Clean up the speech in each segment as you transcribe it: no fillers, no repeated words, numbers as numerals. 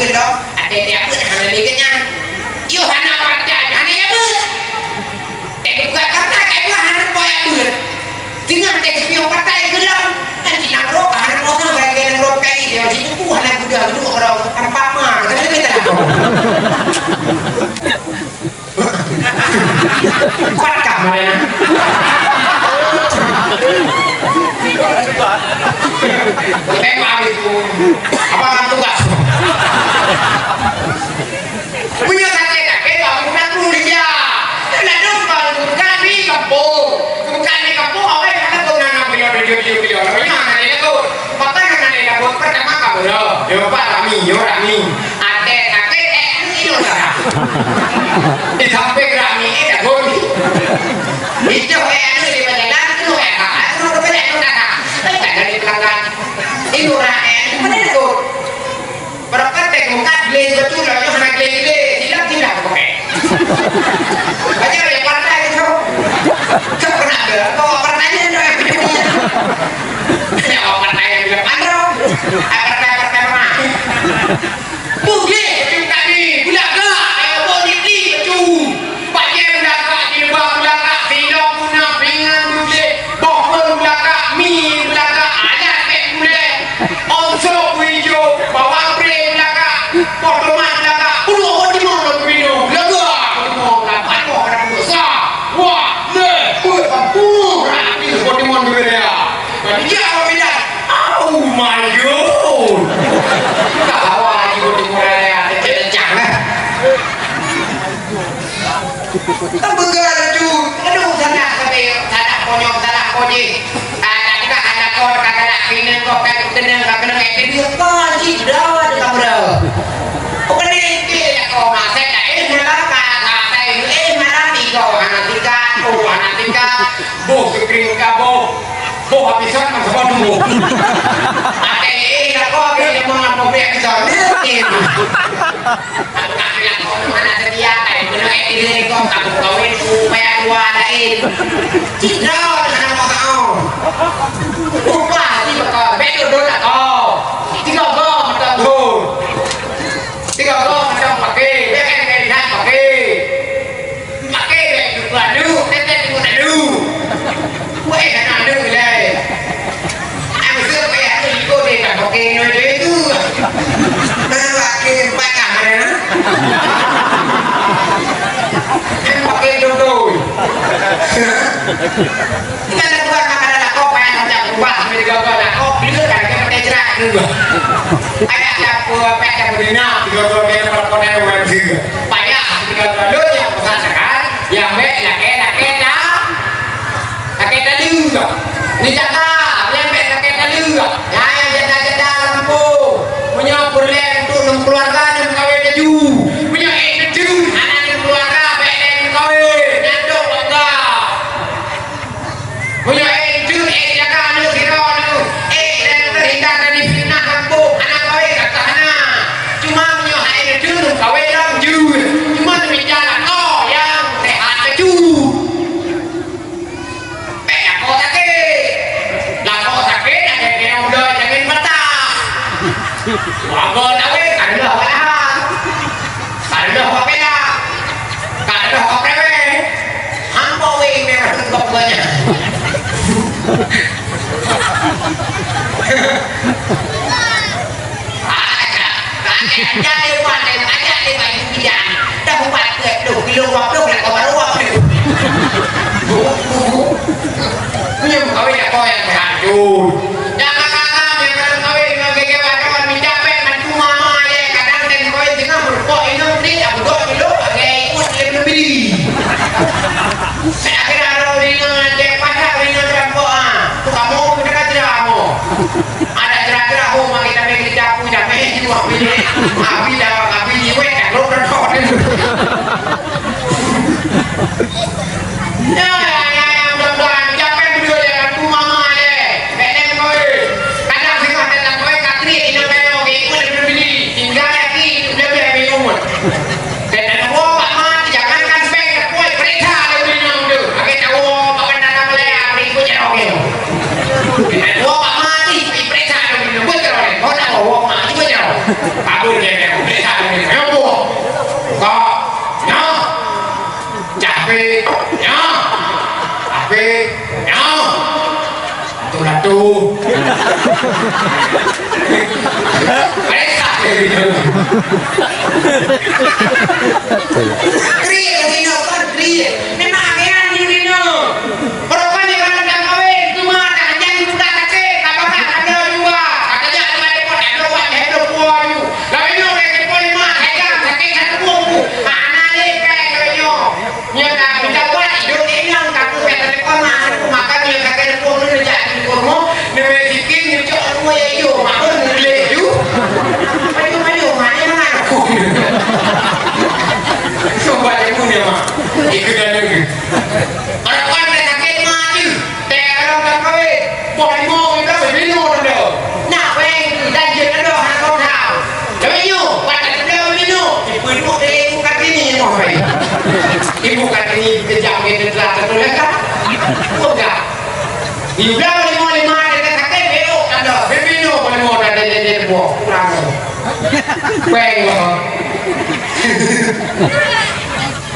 được đâu để đẹp bữa này là đi cái nha yêu hắn nào bạn chạy hắn em bữa để được cả các cái qua hắn coi em bữa tiếng anh để nhiều các tay cứ đâu anh chỉ làm rốt hắn rốt nó về cái rốt cây thì chỉ những cú hắn làm cũng được nó ở đâu hắn ba mà cái đấy bây giờ quan cảm này em mau đi apa tugas punya kakek orang menanggung dia lalu kalau kami kampung apa yang kita tunang beliau banyak itu makanya nanti aku pertama kamu yo pak Rami ade kakek ini lah di samping Rami ini ada goni itu ini di badan itu itu berbeda itu tak dari belakang itu rakyat mana itu berkat teknologi beli betul lah yang nak beli tidak pakai aja ya partai itu tak pernah ada kau partainya ya partai yang bilang andro partai mana tuh dia kami budak gak politik tu pakai budak gak di bawah budak gak film punya pingan budak bohong budak gak mi budak gak ada tek budak onso video bawa brand budak gak potongan budak gak puluh di mana video budak gak ngomong lapan orang besar wah ne rapi di mana dia dia apa beda oh my god tak tahu lagi di mana kencang tak begal tu aduh sana konyol sana koji ada kor kagak kena kok kena dia pasti dawa di kamera bukan ini ya kok masih dah malah kata malah tiga anak tiga bo kering kabo bo habisan sama dulu ada kok dia mau ngapa bisa ini mana sedia benar ini kok kamu kawin supaya dua lain tidak dengan mau lupa tiga kau betul dulu kau tiga kau macam tu tiga kau macam pakai kan pakai juga dulu tetap juga dulu weh kan ada le aku suka pakai aku ikut dia tak pakai ni itu mana pakai pakai mana pakai dulu kita nak buat makanan nak kopi macam buat seperti gagal nak kopi itu kan kita pakai cerak juga ada pecah begini gagal dia nak konek orang juga banyak gagal lu yang besar sekarang yang laki dah juga ni jaga yang laki dah juga yang jaga lampu punya perlen untuk keluarga dan kawinaju punya itu anak keluarga beken kawin nyanduk bangga punya itu jaga anu kira anu dan terhindar dari fitnah kampung anak kawin kat sana cuma punya itu kawin dalam jujur cuma bicara yang sehat keju kau sakit ada yang udah jangan betah wago tapi ada apa hampa weh memang tengok banyak jadi mana ada di baju tidak dah buat ke 2 kilo waktu nak kau baru waktu punya kawin ya kau yang hancur jangan kakak yang kawin ngegege wartawan minta pe mantu mama ye kadang dan kawin tengah berpok ini ni aku kau dulu pakai ikut dia beli saya kira ada dengan dia pada dengan rampok tu kamu kita ceramo ada cerah rumah kita kita punya pe itu abi ni weh kan lo kan kau ni Kabur dia kafe, nyong, itulah tuh. Mereka gitu. Kriye dino kan kriye. Memang agean dino. Perokoknya kalau dah kawin cuma jangan budak kecil, kalau tak ada juga. Katanya ada depot ada buat ada buah you. Lalu you depot lima, saya sakit ada buah. Mana lekai yo. Nyata minta buat hidup ini yang kaku depot makan dia kakek depot ni jadi kurmo. Nebe bikin ni cok rumah yo. Makan ni you. Ayo, mana aku? Coba ibu ni mah, ikut dan lagi. Orang dah sakit mati, terang tak kau. Boleh mau kita berbinu dulu. Nak weng dan jangan doa kau tahu. Tapi you, pada kita berbinu, ibu ibu kata ini mau. Ibu kata ini kejam kita telah tertulis kan? Bukan. Ibu dah boleh mau lima kita sakit belok ada berbinu boleh mau ada jadi buah kurang. Quen loh.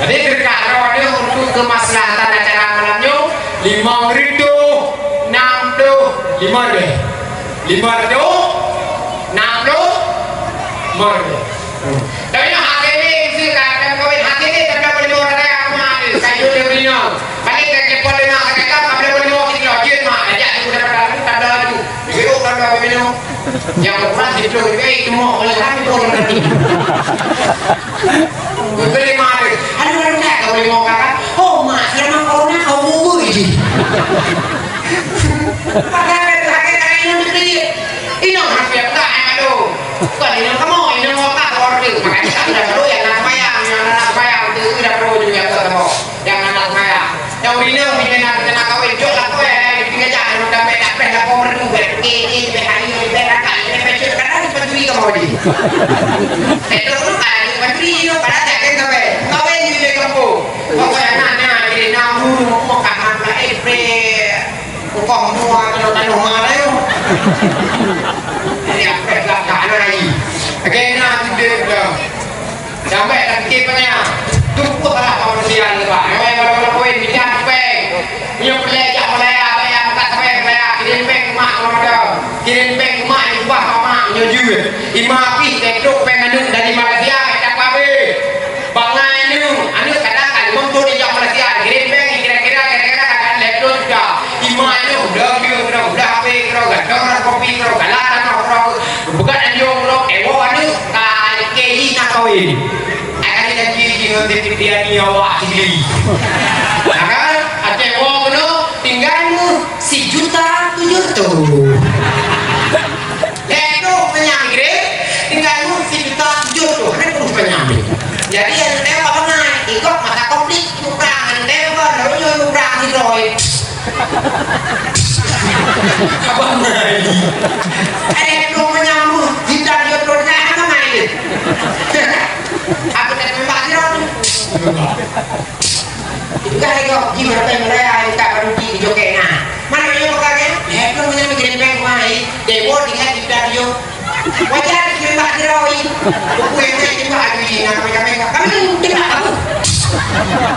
Jadi dekat rawadnya untuk kemaslahatan acara malamnya 5 ribu 60 5 deh 5 ribu 60 murni. Tapi yang hati ini sih kadang kawin hati ini tidak boleh orang yang mana kayu dirinya. Balik ke boleh nak kita boleh boleh mau kita lagi mah aja sudah berlalu tak ada lagi. Biru tak ada begini. Yang berperan itu itu mau oleh kami boleh nanti. Beli mana? Aduh nak kau boleh mau kakak? Oh mak, memang kau nak kau munggu ini. Pakai pakai kain yang beli. Ini orang siap tak aduh. Kau ini kamu ini mau tak order. Makanya sudah perlu yang anak bayang itu sudah perlu juga ketemu. Yang anak bayang. Yang ini nak kawin jual lah kau tinggal jalan udah beda kau berdua ini hari ini beda kali ini macam kadang seperti ini kau di. Itu tu kan seperti itu pada second kawin di kamu. Kau yang nanya jadi namu mau kapan lah kau mua kalau tak rumah lah yo. Ini apa dah kan lagi. Okey nak dia sampai dah kipanya. Tunggu lah kau siang tu pak. Kalau kawin bincang peng. Punya pelajar apa yang tak sampai pelajar kirim peng mak kalau ada. Kirim peng mak itu bah mak nyoju. Ima api tekuk peng anu dari Malaysia tak apa. Bangai anu katakan untuk di Malaysia kirim peng kira-kira akan laptop juga. Ima anu udah api kau gadang kopi kau galah kau bukan anjing kau ewo anu KI nak kawin. Akan ada kiri dengan dia ni awak sendiri. Akan ada ewo no tinggalmu 1.700.000. Itu penyambil tinggalmu 1.700.000. Ada pun penyambil. Jadi yang ewo kena ikut masa komplit kurang ewo lalu kurang hidroid. Apa lagi? Itu menyambut tidak jodohnya apa main? Aku tak membahas itu kan itu gimana pengelola kita berhenti di jokena mana yang makanya itu menyambut kirim peng main dewo dengan tidak dia wajar kirim bahas rawi buku yang saya kirim bahas ini namanya kami tidak tahu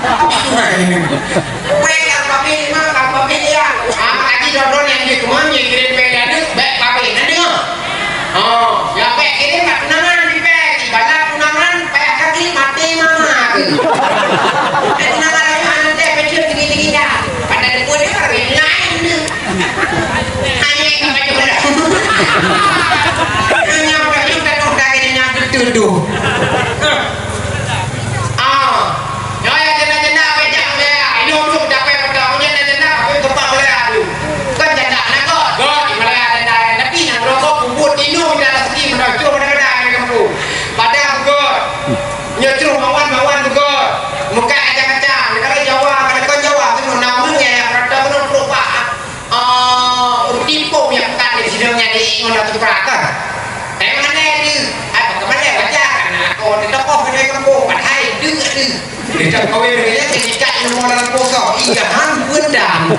apa main mereka papi ya tadi dodon yang di kemana kirim peng ada baik papi nanti oh ya baik kirim tak kenangan di peng ibadah kenangan payah kaki mati mama kenangan lain ada pecil tinggi-tinggi dah pada depan dia kawin lain hanya sampai kepada dunia berjumpa tak dah ini nak tuduh ya jena-jena pecah saya ini untuk dapat pertaunya jena aku tepat oleh aku kan jena nak god di Malaya dan tapi nak rokok bubut ini dalam sini menuju pada kamu pada god nyuruh mawan god muka acang-acang kalau Jawa kalau kau Jawa tu namanya rada benar perubahan tipu yang tak di sidangnya di ngolah tu perakar tapi mana dia apa kemana baca kan aku di tokoh dari kamu padahal dia dia kau ini ketika ngolah pokok iya hampir dah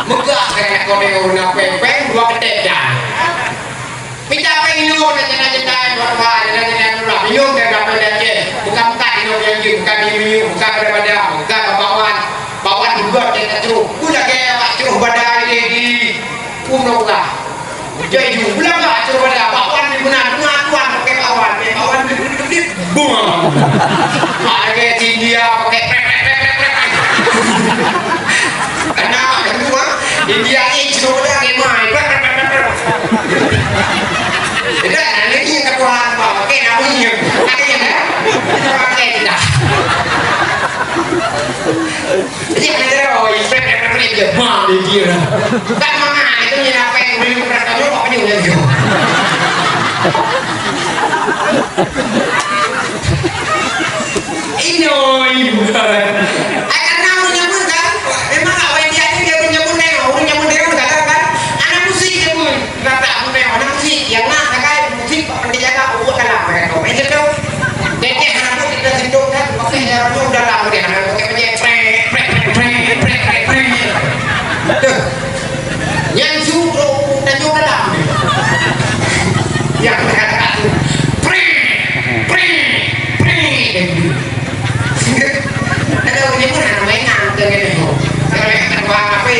megah kayak kau ni ngolah pempeng dua kedai dah minta apa ini ngolah jenah-jenah berapa jenah-jenah dulu minum dia dapat dia bukan ini yang bukan daripada bukan awan juga kita cuh udah kayak cuh badai di kuno lah jadi udah nggak cuh badai awan di mana pengakuan pakai awan bunga ada kayak India pakai kenapa kedua India ini sudah kayak main udah ini yang kekuatan pakai namanya katanya pakai tidak jadi ada orang yang dia mau dia kan mana itu yang apa yang beli berapa dulu apa dia udah jauh ini karena punya pun kan memang awal dia punya pun nengok kan anak musik dia pun nggak tahu nengok anak musik yang nak kan musik pendidikan uang kalah mereka itu tuh jadi anak musik kita sentuh kan oke jaraknya udah lama deh anak pakai yang suruh dan juga dalam yang kata-kata ada orang yang mana mainan dengan itu kalau yang terbang api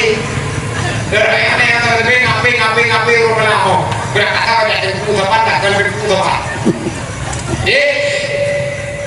ada yang terbang api orang lama berkata ada yang pusat tak kalau pusat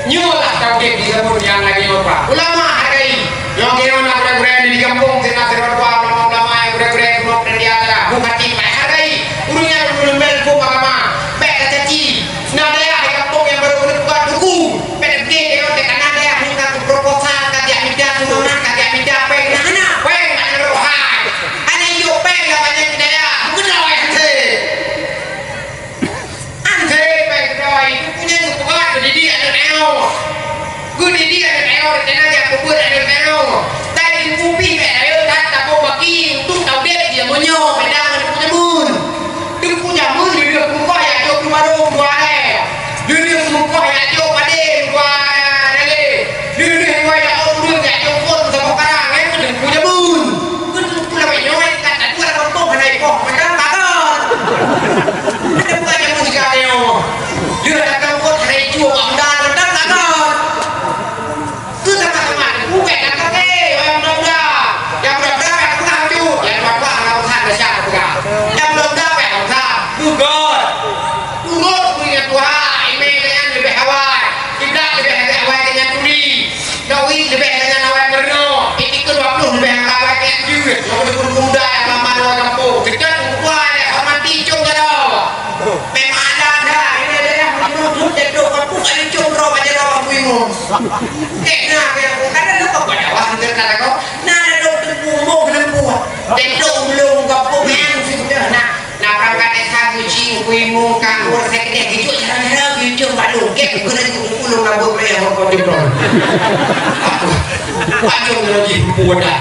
nyolah kau di kampung yang lagi apa ulama hari yang kira nak berada di kampung tidak terlalu ulama yang berada mau kerja ada bukan tipe hari urungnya belum belum agama beda caci nada ya kampung yang baru buka buku beda dia yang tekan nada ya minta proposal kajian media semua kajian media peng mana peng ada rohai ada yo peng yang banyak daya bukan rohai ante peng rohai punya tugas jadi dia ada neo gue di dia ada neo tenaga kubur ada neo tadi kupi ada kata mau bagi untuk tahu dia mau nyo pedang punya mun dia punya mun dia punya ya jauh baru dua dia semua ya jauh pada dua dia ya orang dia jauh pun sama karang dia punya mun gue punya banyak kata dua orang ada kok mereka takut ada banyak musik neo dia datang pun ada jauh amdan takut tu sama-sama bukan kata yang muda yang siapa yang belum dapat bukan punya Tuhan ini dengan lebih awal tidak lebih awal dengan tuli Dawi lebih dengan awal berno ini ke-20 lebih awal dengan juga yang muda yang lama dalam kampung kita Tuhan yang hormati cung jadau memang ada ini ada yang menurut jadau kampung ada cung roh aja roh buimu kena karena lupa pada wah kita kau nah ada dokter bumbu kelembuan jadau belum kampung yang sudah nah perangkat satu cium buimu kanggur sekdek gitu cara gitu baru kek kena ulung rambut mereka kau jebol pacung lagi bodoh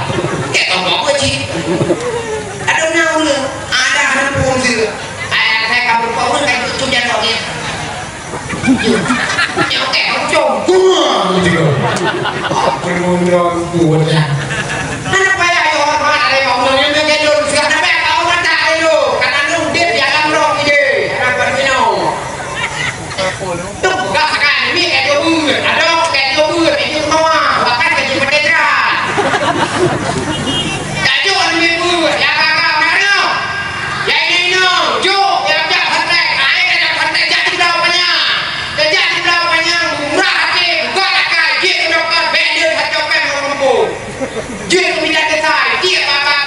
kek kau apa sih ada naul ada anak pun sih saya kabur kau kan itu jadau dia ya oke kau coba gitu perundang bodoh anak payah yo orang ada yang mau ngomongin dulu sekarang apa kau mata ayo karena lu dia jalan roh ide anak bermino tuh gak sekarang ini kayak jauh ada kayak jauh itu semua bahkan kayak pendeta kayak jauh lebih bur ya kakak mana ya ini no jauh yang jak santai naik yang santai jadi berapanya jadi berapanya murah hati gak kakak jadi berapa bender hati apa yang mampu jadi minat desai dia bapak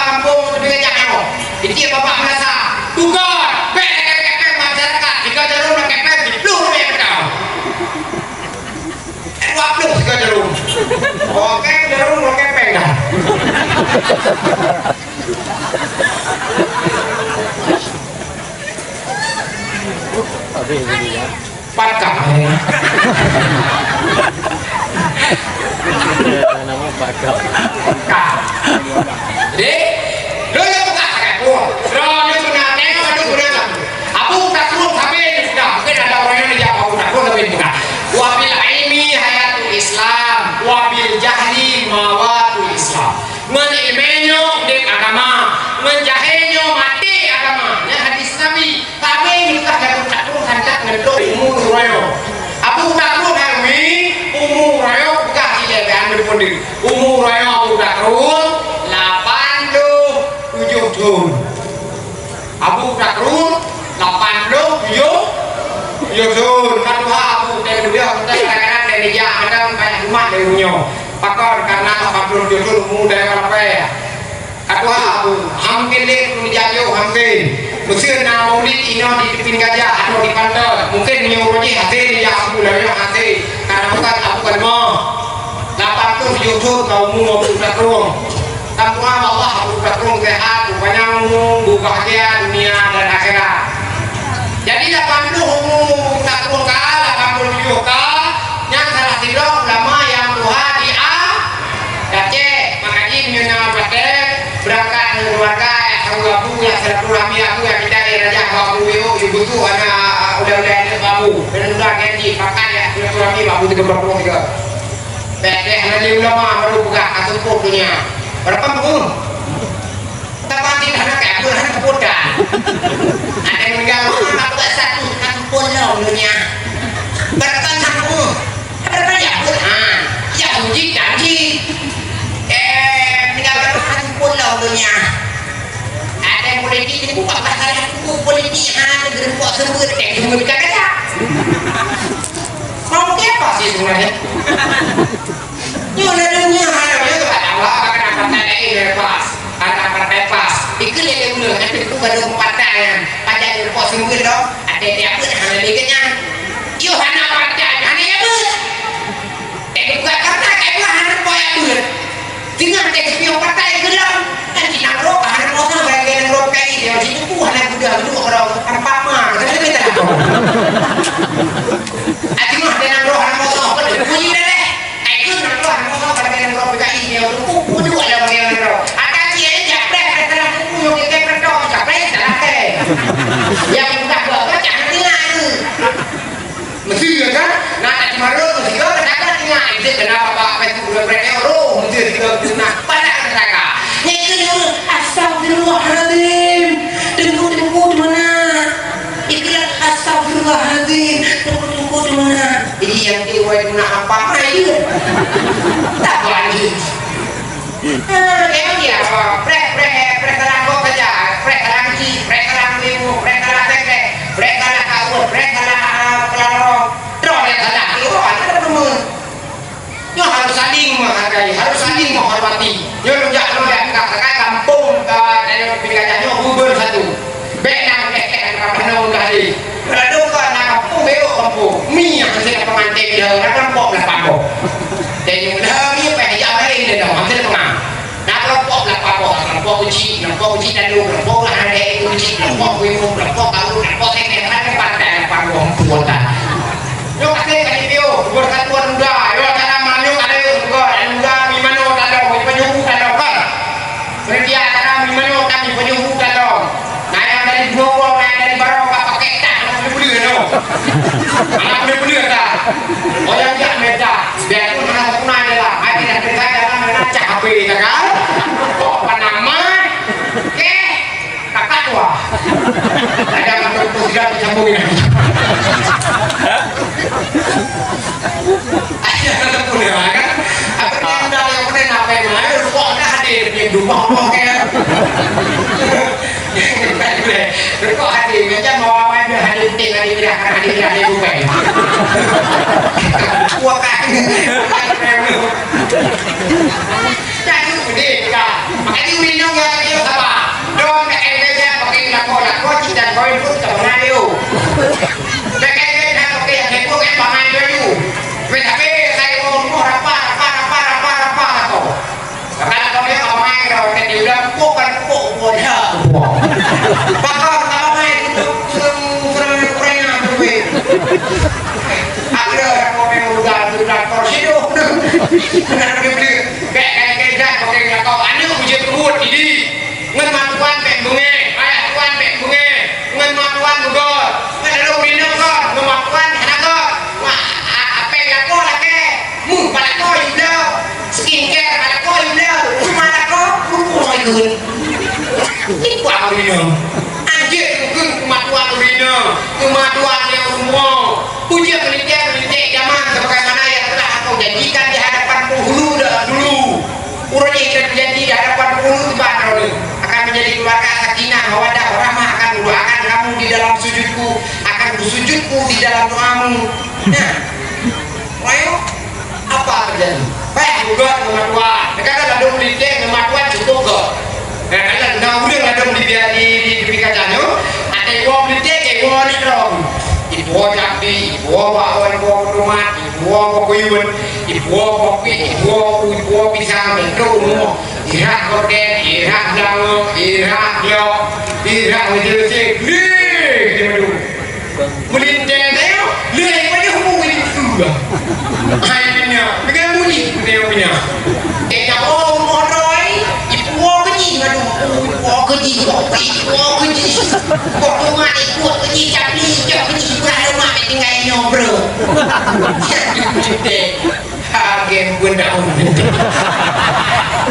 kampung lebih jangan dia bapak merasa tugas bender masyarakat jika jarum kepeng lu yang kau waktu jika jarum oke jarum kepeng dah Pakak nama Pakak deh lu yang buka kakak gua lu sebenarnya aduh benar aku tak suruh sampai sudah mungkin ada orang yang menjawab aku tak suruh sampai buka wabil ilmi hayatul Islam wabil jahli mawatul Islam menilmenyo dek agama menjahenyo mati agama ya hadis Nabi tapi kita harus tak suruh sancat ngedok umur royo aku tak suruh hari umur royo buka sih ya ambil pondok umur royo Takrut 87 tahun. Abu Takrut 87 tahun. Kan Abu dari dia kadang-kadang dari dia ada banyak rumah dari punya. Pakar karena 87 tahun muda apa ya? Kata Abu hampir lek menjajo hampir. Mesir na maulid ino di pipin gajah atau di pantai. Mungkin menyuruhnya hasil ya Abu lalu hasil. Karena bukan Abu kan mau. 87 tahun kaummu mau berdakwah. Kamu Allah berdakwah sehat, banyak bahagia dunia dan akhirat. Jadi 80 berdakwah kah, 87 kah, yang salah tidak ulama yang Tuhan Dace, makanya menyunakan pada berangkat dari keluarga aku abu ya silaturahmi aku ya kita raja aku ibu tuh anak udah ini babu dan udah ganti makan ya silaturahmi babu 33 Bedeh dari ulama baru buka kasus punya berapa pun tapi tidak ada kayak aku ada kepodan ada yang mengganggu aku satu kasus pun dunia berapa satu berapa ya ya uji janji meninggalkan kasus pun dunia ada yang boleh dibuka pasal aku boleh dihan gerempok sebut yang memberikan kaca mau apa sih sebenarnya nyona dunia ada Allah akan partai ini pas ada partai pas ikut yang dulu nanti itu baru partai pada yang pos mungkin dong ada yang pun hanya liganya yo hana partai hanya ya bu buka partai kayak hana poya bu tinggal tekspio partai gelam nanti nangro hana motor bagian nangro kayak dia situ bu hana budak orang apa mah kita kita ati mah ada nangro hana motor puji deh yang buka bapak jangan tinggal itu mesti ya kan nah tadi malu mesti ya kenapa tinggal itu kenapa bapak itu udah berani orang mesti tinggal nah pada mereka itu dulu astagfirullahaladzim tunggu di mana ikhlas astagfirullahaladzim tunggu di mana ini yang diwai guna apa itu tak lagi kayak dia pre-terang kok aja pre-terang ci pre-terang limu pre-terang teke pre-terang kawul pre-terang kelaro pre-terang itu ada temen yo harus saling menghargai harus saling menghormati yo jangan kakak kampung dari pinggirnya hubur satu benang keke kampung kali lalu kan kampung beo kampung mie yang masih pengantin dia kampung lah kampung jadi udah mie pehja ini dong hampir tengah nah kelompok lah kelompok uji dan lu kelompok lah ada uji kelompok wimu kelompok kalu kelompok tengah ada partai panggung kuota yuk kasih kasih video buat satuan muda yuk cara malu ada yuk dan muda mimano ada penyuhu ada kan media cara mimano kami penyuhu ada nah yang dari Grogol nah dari Barokah pakai tak beli dong anak beli dah oh yang dia meja biar pun mana pun ada lah ada yang dekat dalam menacak HP kan kok panama kakak tua ada yang tidak disambungin ada yang punya kan apa yang udah yang punya apa yang mana kok ada hadir di rumah kayak kok hadir macam mau apa hadir tinggal di dia hadir gue gua kan jadi gede kan makanya minum ya dia apa dong kayak pakai lakon kita koin pun sama dia kayak pakai yang itu kan pakai dulu tapi saya mau apa kok karena kalau dia pakai kalau dia udah bukan dia bakal pakai itu kurang ada orang udah korsido benar beli kayak pakai kau anu ujian kebut ini ngan matuan bunge ayah tuan bunge ngan matuan bugor ngan ada minum kok ngan matuan anak kok apa yang kau lagi pada kau udah skincare pada kau udah cuma ada kau mau ikut itu apa minum anjir mungkin kematuan minum kematuan yang umum ujian penelitian zaman sebagaimana yang telah kau janjikan di hadapan penghulu dulu urut yang di hadapan penghulu Badro akan menjadi keluarga sakinah mawaddah warahmah, akan doakan kamu di dalam sujudku, akan bersujudku di dalam doamu. Nah, ayo apa terjadi? Baik juga nomor 2. Dekat ada dong di nomor 2 cukup kok. Nah, ada udah ada di kacanya. Ada gua beli teh, gua ni dong. Ibu jadi, ibu bawa rumah, ibu bawa kuyun, ibu bawa ibu pisang bentuk, irak gorden, irak dalam, irak lo, irak menjelaskan, leh, melintang saya, leh, pada hubungan itu lah. Akhirnya, mereka bunyi, mereka punya. Nak orang, ibu keji, ibu keji, kok rumah ibu keji, tapi keji bukan rumah tinggal nyobrol. Harga benda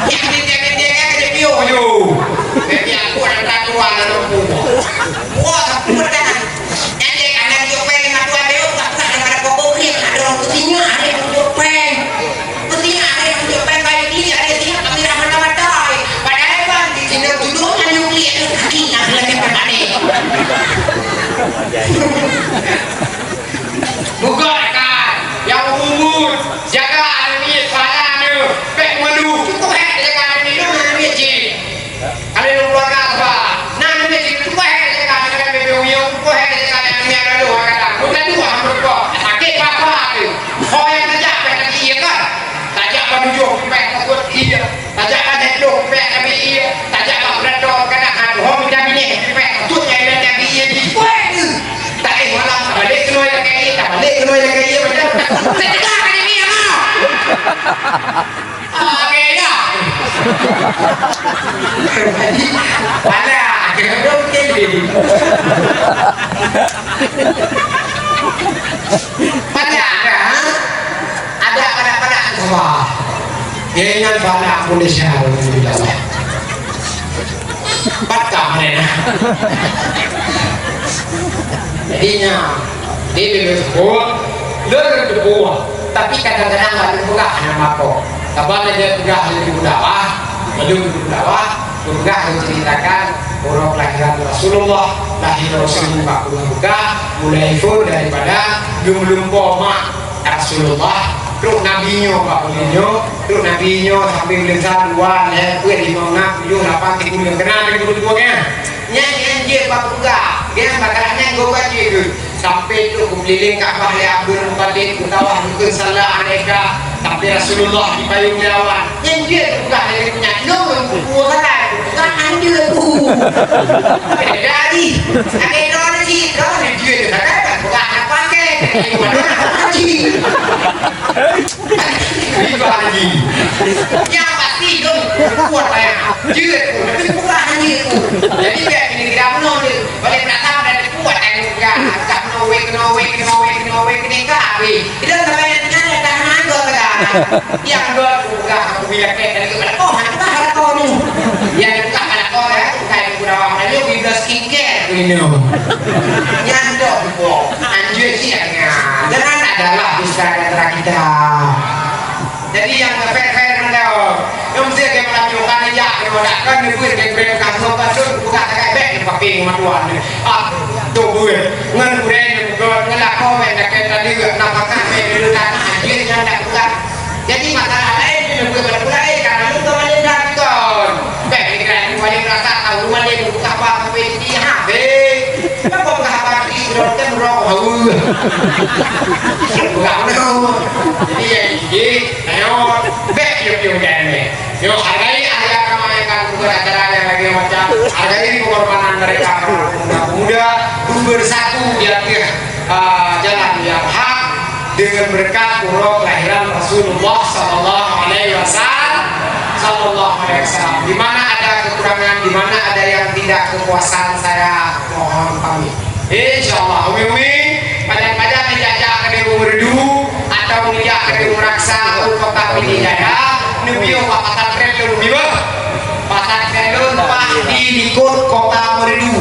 yang dia ada bio yo. Jadi aku ada tuan ada buah. Wah, aku dah. Jadi anak yo pengen aku ada yo, tak ada pokok ni ada orang ketinya ada yang yo pengen. Ketinya ada yang yo pengen baik ini ada yang kami dah mata-mata. Padahal kan di sini duduk kan yo lihat kaki nak lagi kemana. Bukan kan yang umur jaga ni salah ni pek melu tu jaga ni ni ji kalau lu keluarga apa nah ni ji tu jaga bebe uyo tu jaga ni ada lu kata bukan tu hampir kok sakit apa tu kau yang tajak pek lagi ya kan tajak menuju pek takut iya tajak ada lu pek kami iya tajak berado kena adu ho minta bini pek tu yang ada iya di tak malam balik kena lagi tak balik kena lagi iya macam sedekah ni ni mau okey ya alah kedok keli pada ada pada semua dengan banyak Malaysia Allah patah mana jadinya dia bebas buah lor buah tapi kadang-kadang ada buah nama kok kabarnya dia buah di bawah belum di bawah buah yang ceritakan orang kelahiran Rasulullah lahir Rasulullah buka mulai full daripada belum mak Rasulullah terus nabinya Pak Ulinyo terus nabinya sampai bilang dua ya gue 5 6 7 8 3 bulan kenal dari dua kan nyanyi dia Pak Buka dia bakalnya gue baca itu sampai itu keliling Ka'bah ya Abdul Muttalib utawah mungkin salah aneka tapi Rasulullah di payung lawan nyanyi dia buka dari punya lo gue salah bukan anjir tu jadi ada orang sih orang dia itu kan bukan apa ke haji yang pasti dong kuat ya jujur bukan haji itu jadi kayak ini kita menol boleh beratakan dan kuat yang enggak tak no way ini kapi itu sampai nanti ada handal kan yang dua enggak aku biar kayak dari kepada oh hantar ada kau nih yang enggak ada kau ya kayak kurang aja bisa skincare ini yang dua anjir sih jangan adalah bisa antara kita jadi yang fair mendaw yang mesti kayak melakukan ya kalau kan ibu yang kayak kamu pasut buka kayak bek di pakai matuan tuh gue ngan gue ngelakon kayak tadi kenapa kami dulu tanah anjir yang tak buka jadi masalah lain gue berpulai karena lu temannya datang bek ini kan wajib rasa tahu rumah dia buka apa sampai di HP apa buka apa di rotem rokok bukan jadi ya jadi ayo bek yuk gini yuk hargai harga kemayakan acara yang lagi macam hargai pengorbanan mereka muda bersatu di akhir jalan yang hak dengan berkat urut kelahiran Rasulullah Sallallahu Alaihi Wasallam di mana ada kekurangan di mana ada yang tidak kekuasaan saya mohon pamit insyaallah umi pada menjajah ke merdu atau menjajah ke meraksa kota Pidijaya nubio pasar tren nubio pasar tren pasti di kota merdu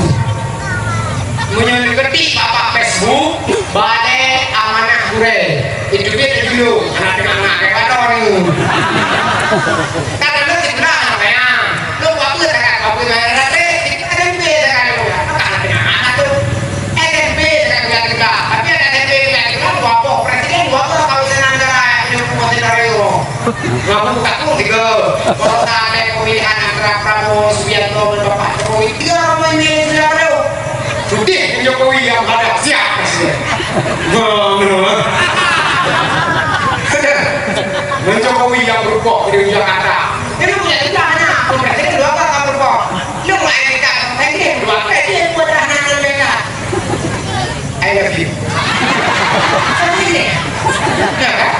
menyelidiki bapak Facebook badai amanah hure itu dia dulu anak kayak orang karena lu tidak ya Prabowo Subianto dan Bapak Jokowi 3 orang memilih sudah ada Sudah Jokowi yang ada siap Jokowi yang berpok di Jakarta ini punya tentangnya berarti kedua kakak berpok lu mulai dekat ini yang dua ini buat anak mereka I love you ini ya kan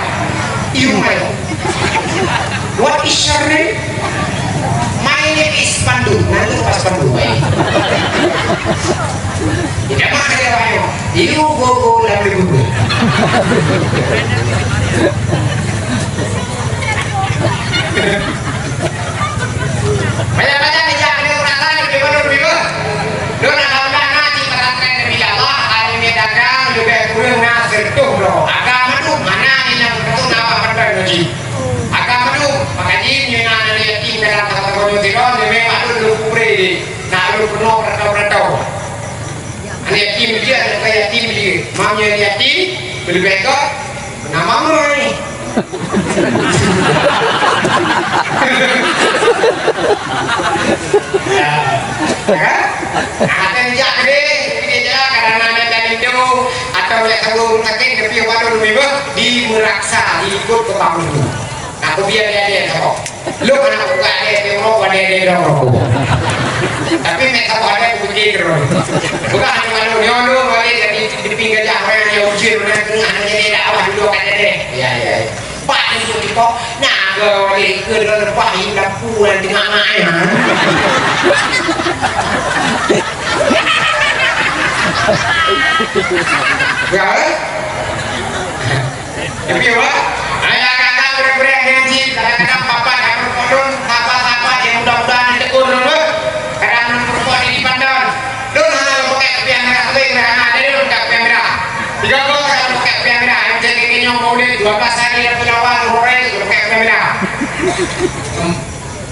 you my what is your name my name is Pandu nanti pas Pandu tidak mah dia bayo you go lalu go banyak-banyak nih jangan ada perasaan lebih bener lu nak ngaji pesantren demi Allah hari ini dagang juga kurang nasir tuh bro agama tuh mana ini yang betul nama benar ngaji agama tuh makanya ini nana yatim dalam kata kono tiron demi waktu lu kupre nak lu penuh retau-retau ini yatim dia ada yatim dia mamnya yatim beli bekor nama mulai kan? Akan jadi dia karena ada itu atau yang terlalu sakit tapi waduh lebih di meraksa diikut ke bangun. Aku biar dia kok. Lu anak buka dia mau pada dia dong. Tapi mereka pada pikir bukan hanya malu nyono balik dari di pinggir jalan yang ujir mana tengah jadi dakwah dulu kan deh. Iya. Pak itu kok nah balik ke dalam pahing dapur di mana ya tapi apa ayah kakak beres-beres ngaji kadang-kadang papa yang berkodon papa yang mudah-mudahan ditegur dulu kadang berkod di pandang dulu hal pakai piang merah merah ada dulu pakai piang merah 3 gol kalau pakai piang merah yang jadi kenyong boleh 12 hari yang penawar hore pakai piang merah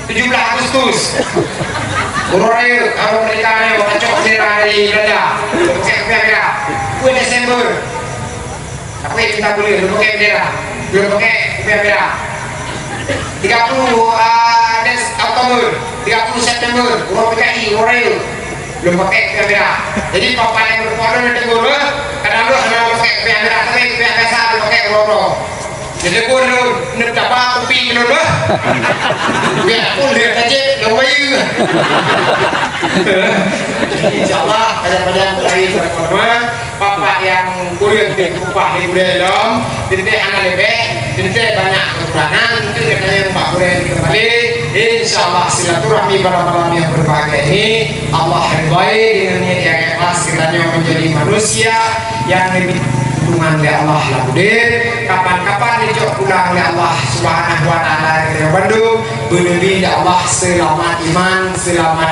17 Agustus hore kalau mereka nih cocok dari Belanda pakai piang merah 2 Desember tapi kita boleh pakai merah belum pakai piang merah 30 Oktober 30 September urut PKI hore belum pakai piang merah jadi papa yang berkodon itu guru kadang lu hanya pakai piang merah tapi piang biasa pakai roro jadi guru nak dapat kopi minum bah biar pun lihat aja lewat insyaallah pada hari pertama papa yang kuliah di kupah di dalam jadi anak lebih jadi banyak kekurangan itu yang Pak Kuliah kembali insyaallah silaturahmi para malam yang berbahagia ini Allah ridhai dengan niat yang ikhlas kiranya menjadi manusia yang lebih tungan oleh Allah lakudir kapan-kapan dicok pulang oleh Allah subhanahu wa ta'ala ke Bandung berlebih oleh Allah selamat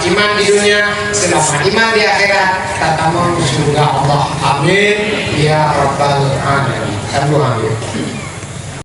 iman di dunia selamat iman di akhirat tatamu surga Allah amin ya rabbal alamin.